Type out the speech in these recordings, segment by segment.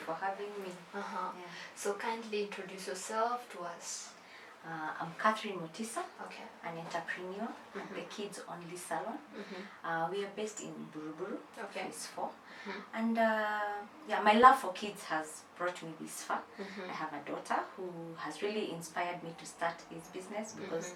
for having me. Yeah. So kindly introduce yourself to us. I'm Catherine Mutiso, Okay. an entrepreneur at the Kids Only Salon. We are based in Buruburu, Okay. Phase 4. And yeah, my love for kids has brought me this far. I have a daughter who has really inspired me to start this business because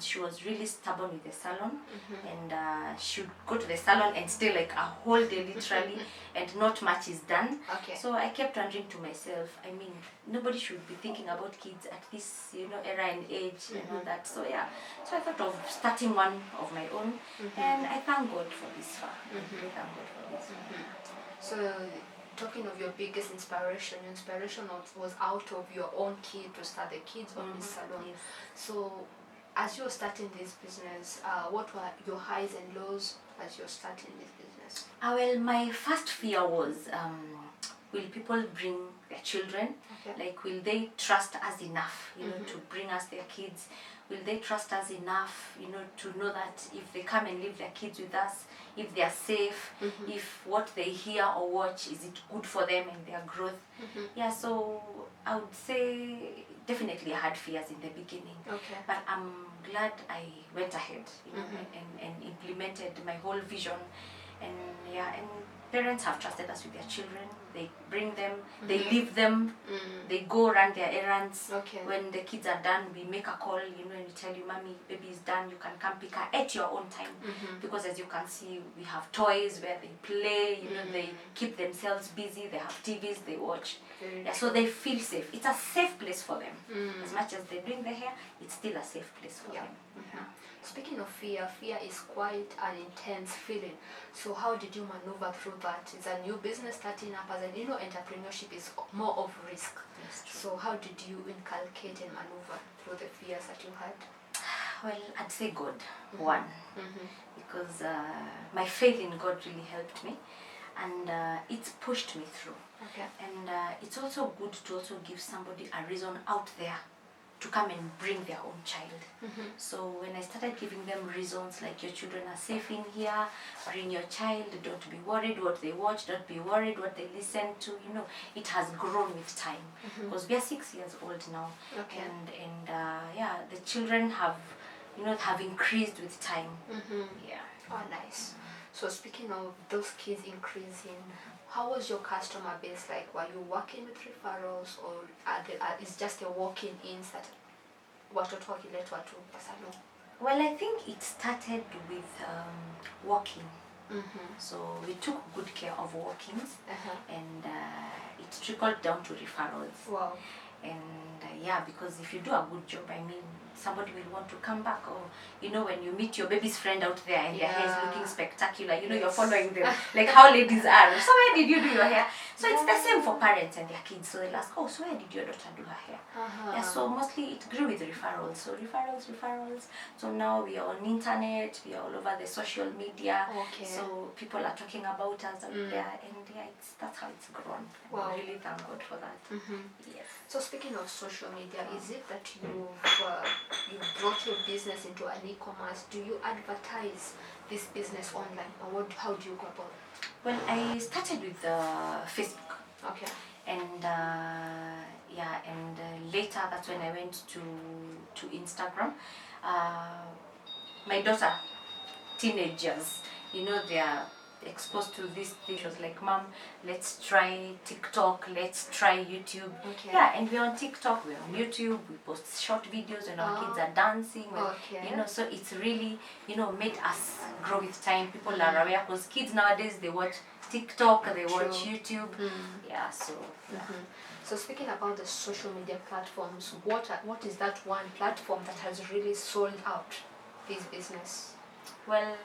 she was really stubborn with the salon, and she would go to the salon and stay like a whole day literally, and not much is done. Okay. So I kept wondering to myself, I mean, nobody should be thinking about kids at this, you know, era and age and all that. So yeah, so I thought of starting one of my own, and I thank God for this far. I really thank God for this far. So, talking of your biggest inspiration, your inspiration was out of your own kid to start the Kids Only Salon. Yes. So, as you were starting this business, what were your highs and lows as you were starting this business? Well, my first fear was, will people bring their children? Okay. Like, will they trust us enough, you know, to bring us their kids? Will they trust us enough, you know, to know that if they come and leave their kids with us, if they are safe, if what they hear or watch, is it good for them and their growth? Yeah, so I would say definitely I had fears in the beginning. Okay. But I'm glad I went ahead, you know, and implemented my whole vision. And yeah, and parents have trusted us with their children. They bring them, they leave them, they go run their errands. Okay. When the kids are done, we make a call, you know, and we tell you, Mommy, baby is done, you can come pick her at your own time. Because as you can see, we have toys where they play, you know, they keep themselves busy, they have TVs, they watch. Yeah, so they feel safe. It's a safe place for them. As much as they're doing their hair, it's still a safe place for them. Speaking of fear, fear is quite an intense feeling. So how did you maneuver through that? It's a new business starting up, as you know, entrepreneurship is more of risk. So how did you inculcate and maneuver through the fears that you had? Well, I'd say God, one, because my faith in God really helped me, and it's pushed me through. Okay. And it's also good to also give somebody a reason out there to come and bring their own child. So when I started giving them reasons like, your children are safe in here, bring your child, don't be worried what they watch, don't be worried what they listen to, you know, it has grown with time. Because we are 6 years old now. Okay. And yeah, the children have, you know, have increased with time. Yeah. Oh, nice. So speaking of those kids increasing, how was your customer base like? Were you working with referrals, or is just a walking-in that watoto to salon? Well, I think it started with walking. So we took good care of walk-ins, and it trickled down to referrals. Wow. And yeah, because if you do a good job, I mean, somebody will want to come back. Or, you know, when you meet your baby's friend out there and their hair is looking spectacular, you know, you're following them, like how ladies are. So where did you do your hair? So it's the same for parents and their kids. So they'll ask, oh, so where did your daughter do her hair? Yeah, so mostly it grew with referrals. So referrals. So now we are on internet, we are all over the social media. Okay. So people are talking about us out there, and yeah, that's how it's grown. Wow. I really thank God for that. Yes. So speaking of social media, is it that you brought your business into an e-commerce? Do you advertise this business online, or how do you go about it? Well, I started with Facebook. Okay. And yeah, and later that's when I went to Instagram. My daughter, teenagers, you know, they are exposed to this thing. She was like, Mom, let's try TikTok, let's try YouTube. Okay. Yeah, and we're on TikTok, we're on YouTube, we post short videos when our kids are dancing. You know, so it's really, you know, made us grow with time. People are aware, because kids nowadays, they watch TikTok, they watch YouTube. Yeah, so yeah. So speaking about the social media platforms, what is that one platform that has really sold out this business? Well,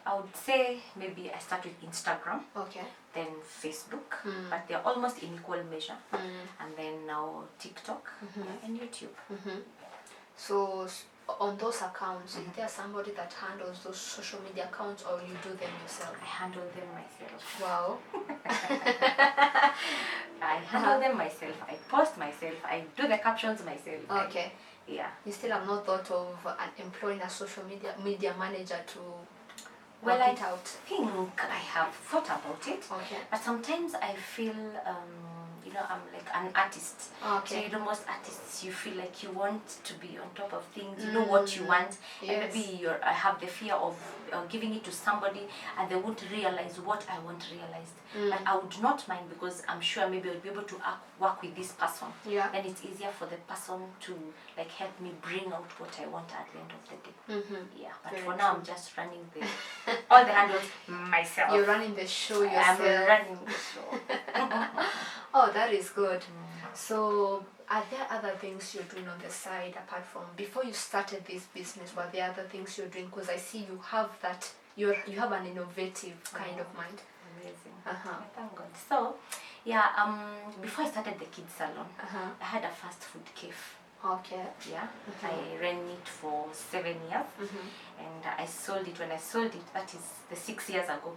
I would say maybe I start with Instagram, Okay. then Facebook, but they're almost in equal measure, and then now TikTok and YouTube. So on those accounts, is there somebody that handles those social media accounts, or you do them yourself? I handle them myself. Wow. I handle them myself. I post myself. I do the captions myself. Okay. Yeah. You still have not thought of employing a social media manager to Well, work I it out? think I have thought about it, Okay. but sometimes I feel, I'm like an artist. Okay. So most artists, you feel like you want to be on top of things. You know what you want, and Yes. maybe I have the fear of giving it to somebody, and they won't realize what I want realized. But I would not mind, because I'm sure maybe I'll be able to work with this person. Yeah. And it's easier for the person to like help me bring out what I want at the end of the day. Yeah. But Very for now, true. I'm just running all the handles myself. You're running the show yourself. I'm running the show. Oh, that is good. So, are there other things you're doing on the side apart from before you started this business? Were there other things you're doing? Because I see you have that. You have an innovative kind of mind. Amazing. Thank God. So, yeah. Before I started the kids salon, I had a fast food cafe. Okay. Yeah. I ran it for 7 years, and I sold it. When I sold it, that is the 6 years ago.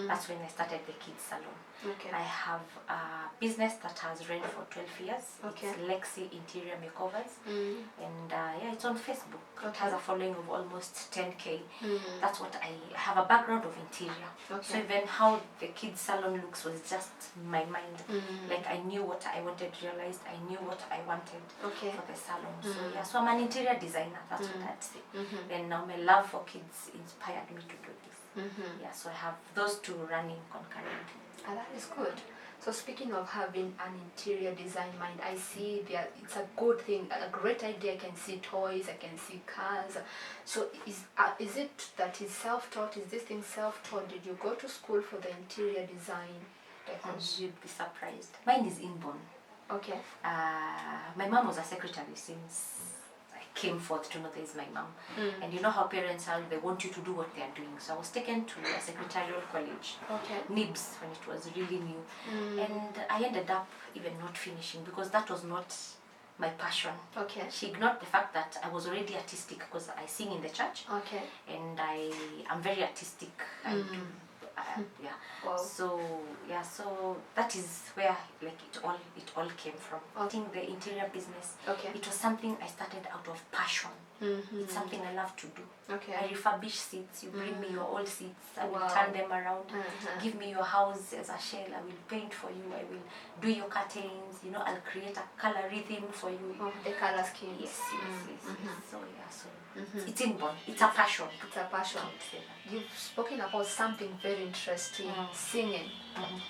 That's when I started the kids salon. Okay. I have a business that has run for 12 years. Okay. It's Lexi Interior Makeovers, and it's on Facebook. It Okay. has a following of almost 10K. That's what I have a background of interior. Okay. So even how the kids salon looks was just my mind. Like I knew what I wanted realized. I knew what I wanted Okay. for the salon. So yeah, so I'm an interior designer. That's what I'd say. And now my love for kids inspired me to do this. Yeah, so I have those two running concurrently. That is good. So speaking of having an interior design mind, I see that it's a good thing, a great idea. I can see toys, I can see cars. So is it that is self-taught? Is this thing self-taught? Did you go to school for the interior design? You'd be surprised. Mine is inborn. Okay. My mom was a secretary since I came forth to know there is my mom. And you know how parents are, they want you to do what they are doing. So I was taken to a secretarial college, Okay. NIBS, when it was really new. And I ended up even not finishing because that was not my passion. Okay. She ignored the fact that I was already artistic because I sing in the church. Okay. And I am very artistic. I do. Yeah. Wow. So yeah, so that is where like it all came from. I think the interior business. Okay. It was something I started out of passion. It's something I love to do. Okay. I refurbish seats. You bring me your old seats. I will Wow. turn them around. Give me your house as a shell. I will paint for you. I will do your curtains. You know, I'll create a color rhythm for you. Oh, the color schemes. Yes. So yeah, so it's inborn. It's a passion. It's a passion. You've spoken about something very interesting, singing.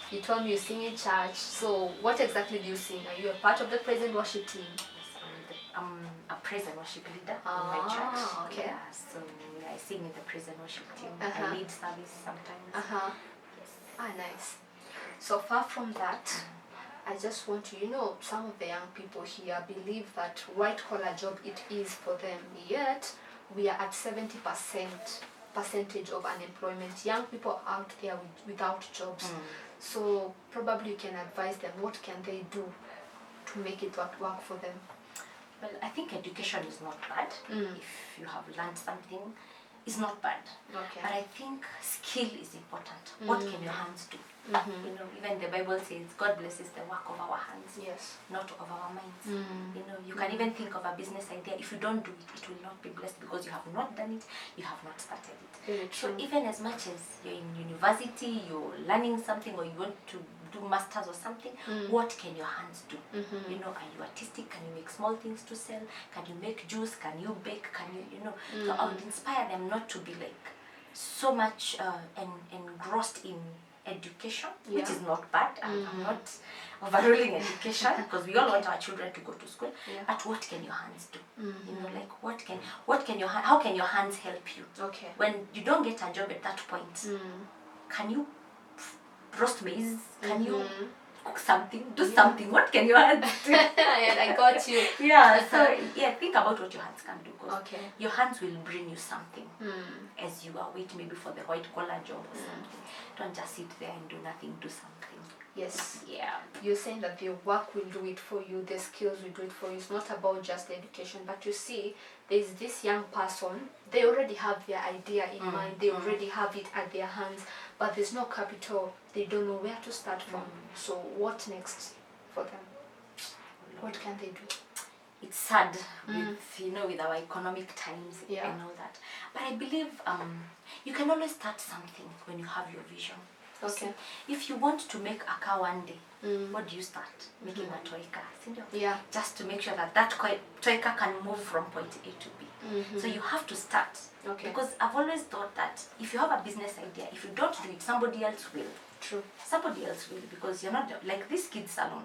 You told me you sing in church. So what exactly do you sing? Are you a part of the praise and worship team? I'm a praise and worship leader in my church. Okay. Yeah, so I sing in the praise and worship team. I lead service sometimes. Yes. Nice. So far from that, I just want to, some of the young people here believe that white collar job it is for them. Yet we are at 70% percentage of unemployment. Young people out there without jobs. So probably you can advise them what can they do to make it work for them. Well, I think education is not bad. If you have learned something, it's not bad. Okay. But I think skill is important. What can your hands do? You know, even the Bible says God blesses the work of our hands, yes, not of our minds. You know, you can even think of a business idea. If you don't do it, it will not be blessed because you have not done it, you have not started it. Very So true. even as much as you're in university, you're learning something, or you want to do masters or something, what can your hands do? You know, are you artistic? Can you make small things to sell? Can you make juice? Can you bake? Can you know? So I would inspire them not to be like so much engrossed in education, which is not bad. I'm not overruling education because we all want our children to go to school. But what can your hands do? You know, like how can your hands help you? Okay. When you don't get a job at that point, can you roast maize? Can you cook something? Do something? What can your hands do? I got you. Yeah. So yeah, think about what your hands can do. Because Okay. your hands will bring you something as you are waiting maybe for the white collar job or something. Don't just sit there and do nothing. Do something. Yes. Yeah. You're saying that the work will do it for you, the skills will do it for you. It's not about just the education. But you see, there's this young person, they already have their idea in mind, they already have it at their hands, but there's no capital. They don't know where to start from. So what next for them? What can they do? It's sad with with our economic times and all that. But I believe you can always start something when you have your vision. Okay. See, if you want to make a car one day, what do you start? Making a toy car, Yeah. just to make sure that that toy car can move from point A to B. So you have to start. Okay. Because I've always thought that if you have a business idea, if you don't do it, somebody else will. True. Somebody else will, because you're not like this kids salon.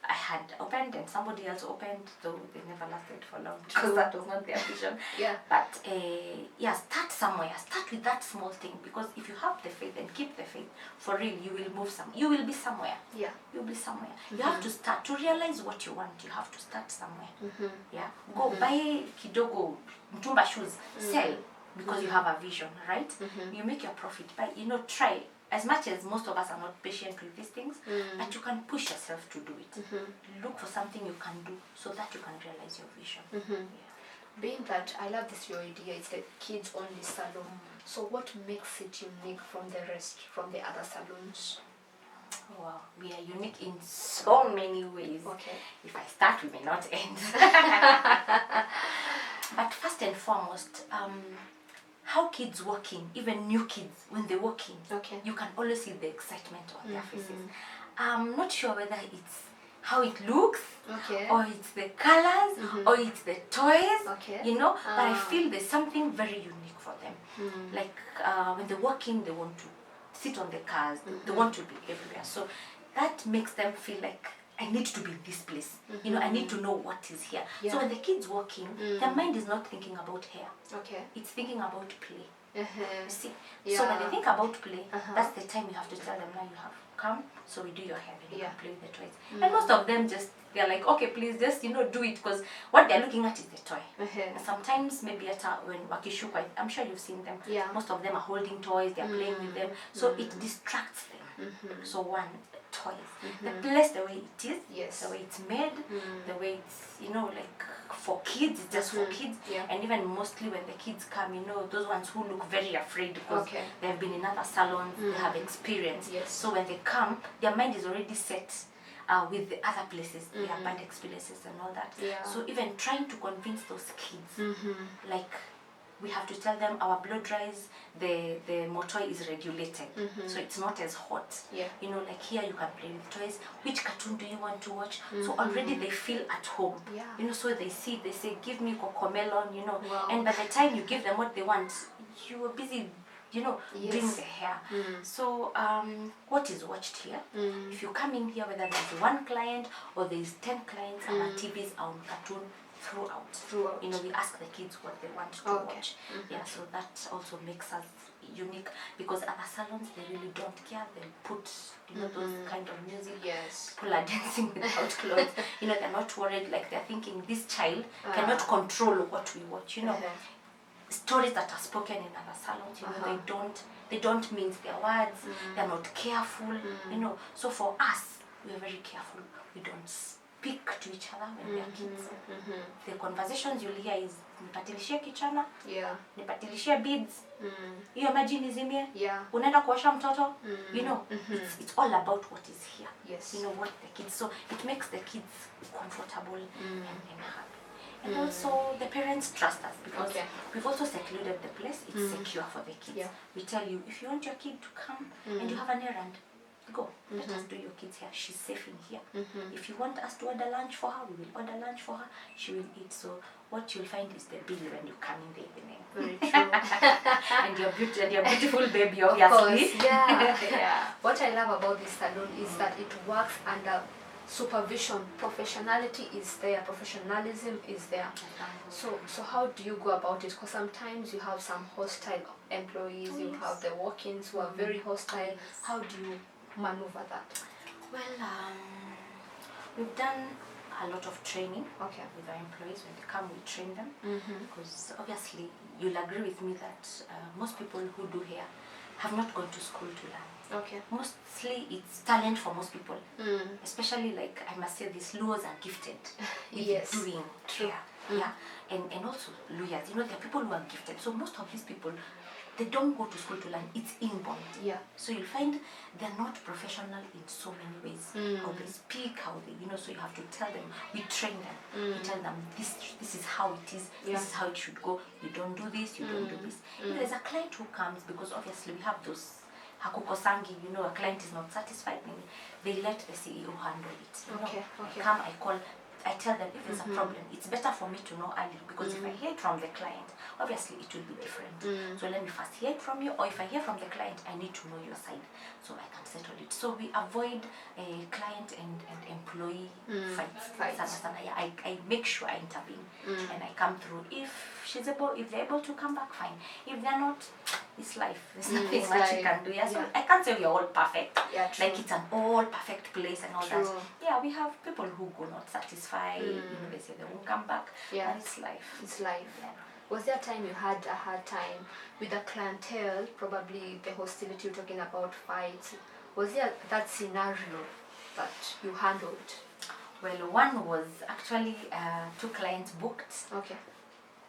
I had opened and somebody else opened, though they never lasted for long because that was not their vision. Yeah. But yeah, start somewhere. Start with that small thing, because if you have the faith and keep the faith, for real, you will move some. You will be somewhere. Yeah. You'll be somewhere. You have to start to realize what you want. You have to start somewhere. Yeah. Go buy kidogo mtumba shoes. Sell because you have a vision, right? You make your profit. But try. As much as most of us are not patient with these things, but you can push yourself to do it. Look for something you can do so that you can realize your vision. Yeah. Being that I love this your idea, it's the kids only salon. So what makes it unique from the rest, from the other salons? Wow, we are unique in so many ways. Okay. If I start, we may not end. But first and foremost, how kids walking, even new kids, when they walk in, you can always see the excitement on their faces. I'm not sure whether it's how it looks, or it's the colors, or it's the toys, but I feel there's something very unique for them. Like when they walk in, they want to sit on the cars, they want to be everywhere. So that makes them feel like, I need to be in this place. I need to know what is here. Yeah. So when the kids walk in, their mind is not thinking about hair. It's thinking about play. You see? So when they think about play, that's the time you have to tell them, now you have come, so we do your hair and you can play with the toys. And most of them they're like, okay, please just, do it, because what they're looking at is the toy. And sometimes maybe when wakishuka, I'm sure you've seen them. Most of them are holding toys, they're playing with them. So it distracts them. So one, toys. The place, the way it is, the way it's made, the way it's, like for kids, it's just for kids. And even mostly when the kids come, those ones who look very afraid because they've been in other salons, they have experience. So when they come, their mind is already set with the other places, they have bad experiences and all that. So even trying to convince those kids, like, we have to tell them our blow dries, the motor is regulated, so it's not as hot. Like here you can play with toys. Which cartoon do you want to watch? So already they feel at home. So they say, give me cocomelon, and by the time you give them what they want, you are busy, doing the hair. So what is watched here? If you come in here, whether there's one client or there's 10 clients, our TVs are on cartoon throughout. We ask the kids what they want to watch. So that also makes us unique, because other salons, they really don't care. They put those kind of music. People are dancing without clothes. They're not worried. Like, they're thinking this child cannot control what we watch. Stories that are spoken in other salons, they don't mince their words. They're not careful. So for us, we're very careful. We don't speak to each other when we are kids. The conversations you'll hear is, nipatilishie kichana, nipatilishie beads, hiyo maji nizimie, unaenda kuosha mtoto. It's all about what is here. What the kids, so it makes the kids comfortable and happy. And also the parents trust us, because we've also secluded the place. It's secure for the kids. We tell you, if you want your kid to come and you have an errand, go. Let us do your kids' hair. She's safe in here. If you want us to order lunch for her, we will order lunch for her. She will eat. So what you'll find is the bill when you come in the evening. Very true. And your beautiful baby, obviously. Of course, What I love about this salon is that it works under supervision. Professionality is there. Professionalism is there. So how do you go about it? Because sometimes you have some hostile employees. You have the walk-ins who are very hostile. How do you maneuver that? Well, we've done a lot of training with our employees. When they come, we train them, because obviously you'll agree with me that most people who do hair have not gone to school to learn. Mostly it's talent for most people, especially, like, I must say, these Luos are gifted with doing hair. And also Luyas, there are people who are gifted. So most of these people, they don't go to school to learn. It's inborn. Yeah. So you'll find they're not professional in so many ways. How they speak, how they, so you have to tell them. We train them. We tell them this is how it is. This is how it should go. You don't do this. You don't do this. There's a client who comes because obviously we have those hakukosangi. A client is not satisfied. They let the CEO handle it. Okay. I come, I call. I tell them if there's a problem, it's better for me to know early, because if I hear it from the client, obviously it will be different. So let me first hear it from you, or if I hear from the client, I need to know your side so I can settle it. So we avoid client and employee fights. Yeah, I make sure I intervene and I come through. If they're able to come back, fine. If they're not, it's life. There's nothing much you can do. Yeah, so I can't say we're all perfect. Yeah, true. Like it's an all perfect place and all True. that. Yeah, we have people who go not satisfied. They say they won't come back. Yeah. And it's life. It's life. Yeah. Was there a time you had a hard time with the clientele, probably the hostility, you're talking about fights? Was there that scenario that you handled? Well, one was actually 2 clients booked, Okay.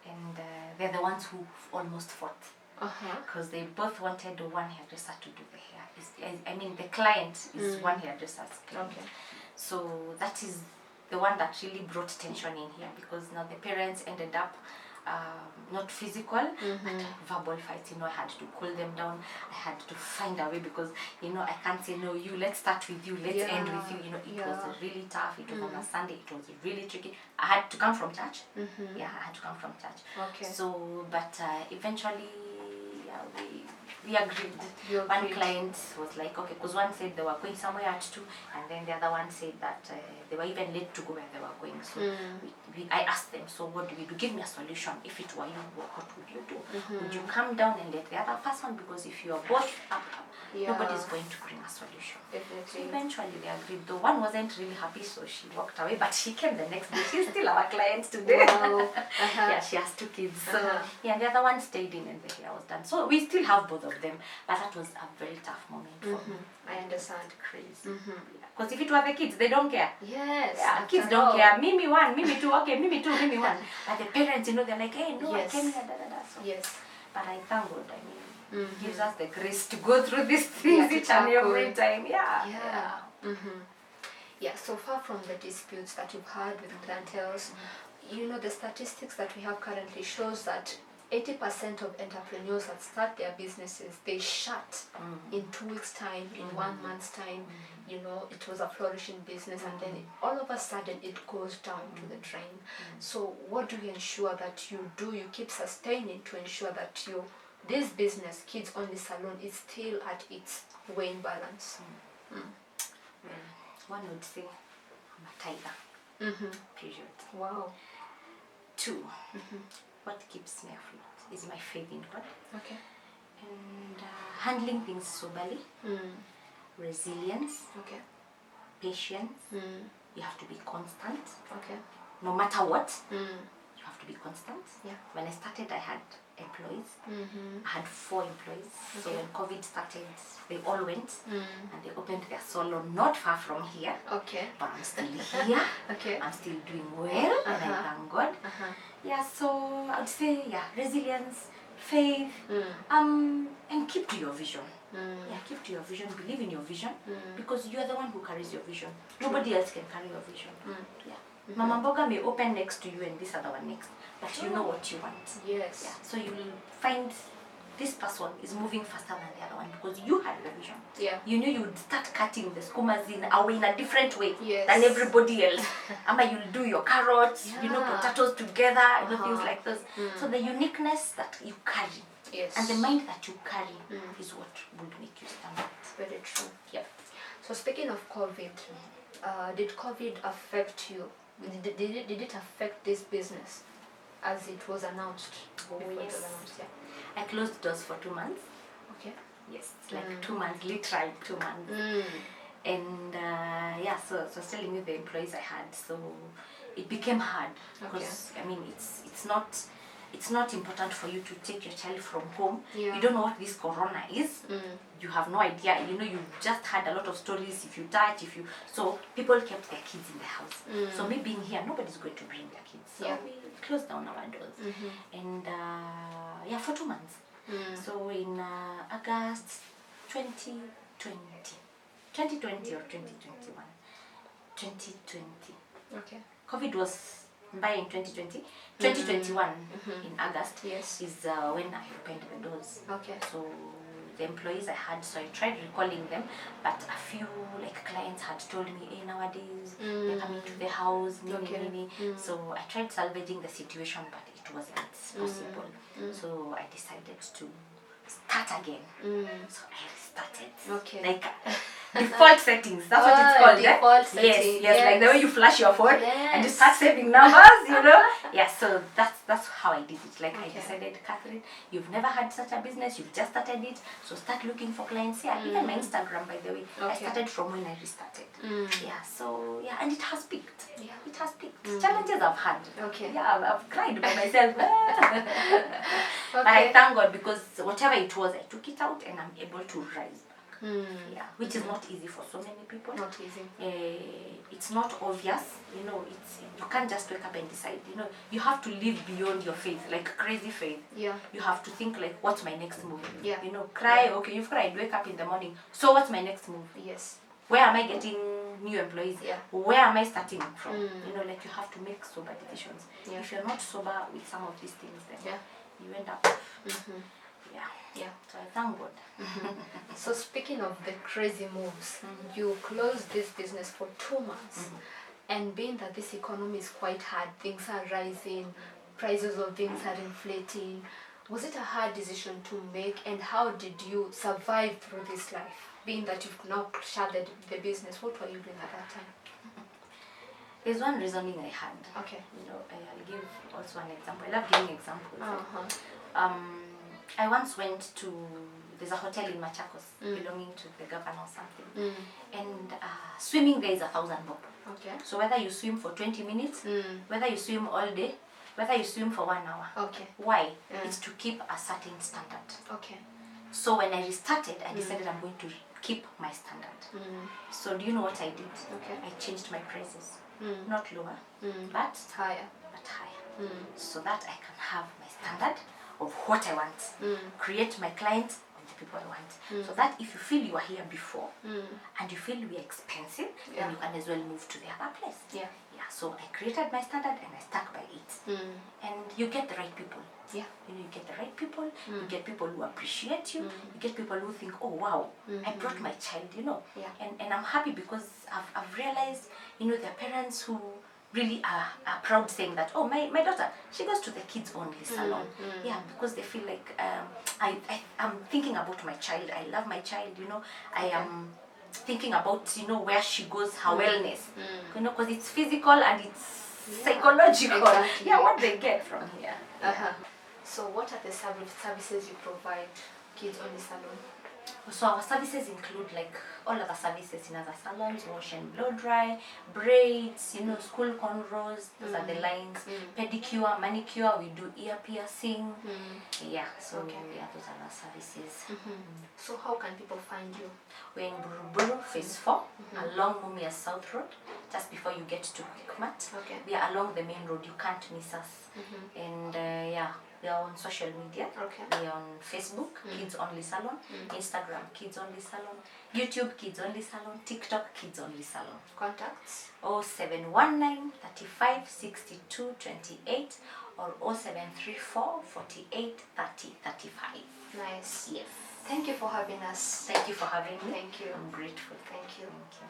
and they're the ones who almost fought. Uh-huh. Because they both wanted one hairdresser to do the hair. I mean, the client is one hairdresser's client. Okay. So that is the one that really brought tension in here, because now the parents ended up not physical, but verbal fights. I had to cool them down. I had to find a way, because I can't say no. Let's start with you. Let's end with you. It was really tough. It was on a Sunday. It was really tricky. I had to come from church. Yeah, I had to come from church. Okay. So, but eventually, we agreed. You One agreed. client was like, okay, because one said they were going somewhere at 2, and then the other one said that they were even late to go where they were going. So I asked them, so what do we do? Give me a solution. If it were you, what would you do? Would you come down and let the other person? Because if you are both up, nobody's going to bring a solution. Definitely. So eventually they agreed. Though one wasn't really happy, so she walked away, but she came the next day. She's still our client today. Wow. Yeah, she has 2 kids. So yeah, the other one stayed in and the hair was done. So we still have both of them, but that was a very tough moment for me. I understand. Crazy. Because if it were the kids, they don't care. Yes. Yeah, kids don't care. Mimi 1, Mimi 2, okay, Mimi 2, Mimi 1. But the parents, they're like, hey, no, Yes. I came here, da, da, da. So, Yes. but I thank God, gives us the grace to go through these things each and every time. Yeah. Yeah, so far from the disputes that you've had with clientels, the statistics that we have currently shows that 80% of entrepreneurs that start their businesses, they shut in 2 weeks' time, in 1 month's time. It was a flourishing business, and then all of a sudden it goes down to the drain. So what do you ensure that you keep sustaining to ensure that this business, Kids Only Salon, is still at its weighing balance? Well, one would say I'm a tiger. Period. Wow. 2, what keeps me afloat is my faith in God. Okay. And handling things soberly, resilience, Okay. patience. You have to be constant. Okay. No matter what, you have to be constant. Yeah. When I started, I had employees. I had 4 employees. So Okay. when COVID started, they all went and they opened their salon not far from here. Okay. But I'm still here. Okay. I'm still doing well, and I thank God. Yeah, so I would say, resilience, faith, and keep to your vision. Yeah, keep to your vision, believe in your vision, because you're the one who carries your vision. Nobody else can carry your vision. Yeah. Mama Mboga may open next to you and this other one next, but you know what you want. Yes. Yeah. So you will find this person is moving faster than the other one because you had the vision. Yeah. You knew you would start cutting the skumas away in a different way than Yes. everybody else. You'll do your carrots, potatoes together, things like this. So the uniqueness that you carry, Yes. and the mind that you carry is what would make you stand out. Very true. Yeah. So speaking of COVID, did COVID affect you? Did it affect this business as it was announced? Before it was Yes. announced? Yeah. I closed doors for 2 months. Okay. Yes, it's like 2 months, literally 2 months. And so I was telling you the employees I had, so it became hard because it's not important for you to take your child from home. Yeah. You don't know what this corona is. You have no idea. You just had a lot of stories. If you touch, so people kept their kids in the house. So me being here, nobody's going to bring their kids. So we closed down our doors. And for 2 months. So in August 2020 or 2021, 2020. Okay. COVID was by in 2020. 2021 in August Yes. is when I opened the doors. Okay. So the employees I had, so I tried recalling them, but a few like clients had told me, hey, nowadays they're coming to the house, So I tried salvaging the situation, but it wasn't possible. So I decided to start again. So I restarted. Okay. Like default settings, that's what it's called. Default setting. Yes, like the way you flash your phone and you Yes. start saving numbers, Yeah, so that's how I did it. Like I decided, Catherine, you've never had such a business, you've just started it, so start looking for clients. Yeah, even my Instagram, by the way, I started from when I restarted. Yeah, so yeah, and it has peaked. Yeah, it has peaked. Challenges I've had. Okay. Yeah, I've cried by myself. But I thank God because whatever it was, I took it out and I'm able to rise. Yeah, which is not easy for so many people. Not easy. It's not obvious, it's you can't just wake up and decide, you have to live beyond your faith, like crazy faith. Yeah. You have to think like, what's my next move? Yeah. Cry, okay, you've cried, wake up in the morning. So what's my next move? Yes. Where am I getting new employees? Yeah. Where am I starting from? Like you have to make sober decisions. Yeah. If you're not sober with some of these things, then you end up yeah. So I thank God. So speaking of the crazy moves, you closed this business for 2 months, and being that this economy is quite hard, things are rising, prices of things are inflating. Was it a hard decision to make, and how did you survive through this life? Being that you've now shut the business, what were you doing at that time? There's one reasoning I had. Okay. I'll give also an example. I love giving examples. I once went to, there's a hotel in Machakos belonging to the governor or something, and swimming there is 1,000 bob. Okay. So whether you swim for 20 minutes, whether you swim all day, whether you swim for 1 hour. Okay. Why? It's to keep a certain standard. Okay. So when I restarted, I decided I'm going to keep my standard. So do you know what I did? Okay. I changed my prices. Not lower, but higher. So that I can have my standard of what I want. Create my clients of the people I want. So that if you feel you were here before and you feel we're expensive, then you can as well move to the other place. Yeah. So I created my standard and I stuck by it. And you get the right people. Yeah. You get the right people, you get people who appreciate you, you get people who think, oh wow, I brought my child, Yeah. And I'm happy because I've realized, there are parents who really are proud saying that, oh, my daughter, she goes to the kids only salon. Yeah, because they feel like I'm thinking about my child. I love my child, I am thinking about, where she goes, her wellness. Because it's physical and it's psychological. Exactly. Yeah, what they get from here. So what are the services you provide Kids Only Salon? So our services include like all other services in other salons: wash and blow dry, braids, school cornrows, those are the lines, pedicure, manicure, we do ear piercing. Yeah, so yeah, those are our services. So how can people find you? We're in Buruburu, phase 4, along Mumia South Road, just before you get to Quickmart. Okay. We are along the main road, you can't miss us. And yeah, we are on social media. Okay. We are on Facebook, Kids Only Salon, Instagram, Kids Only Salon, YouTube, Kids Only Salon, TikTok, Kids Only Salon. Contacts? 0719 35 62 28 or 0734 48 30 35. Nice. Yes. Thank you for having us. Thank you for having me. Thank you. I'm grateful. Thank you. Thank you.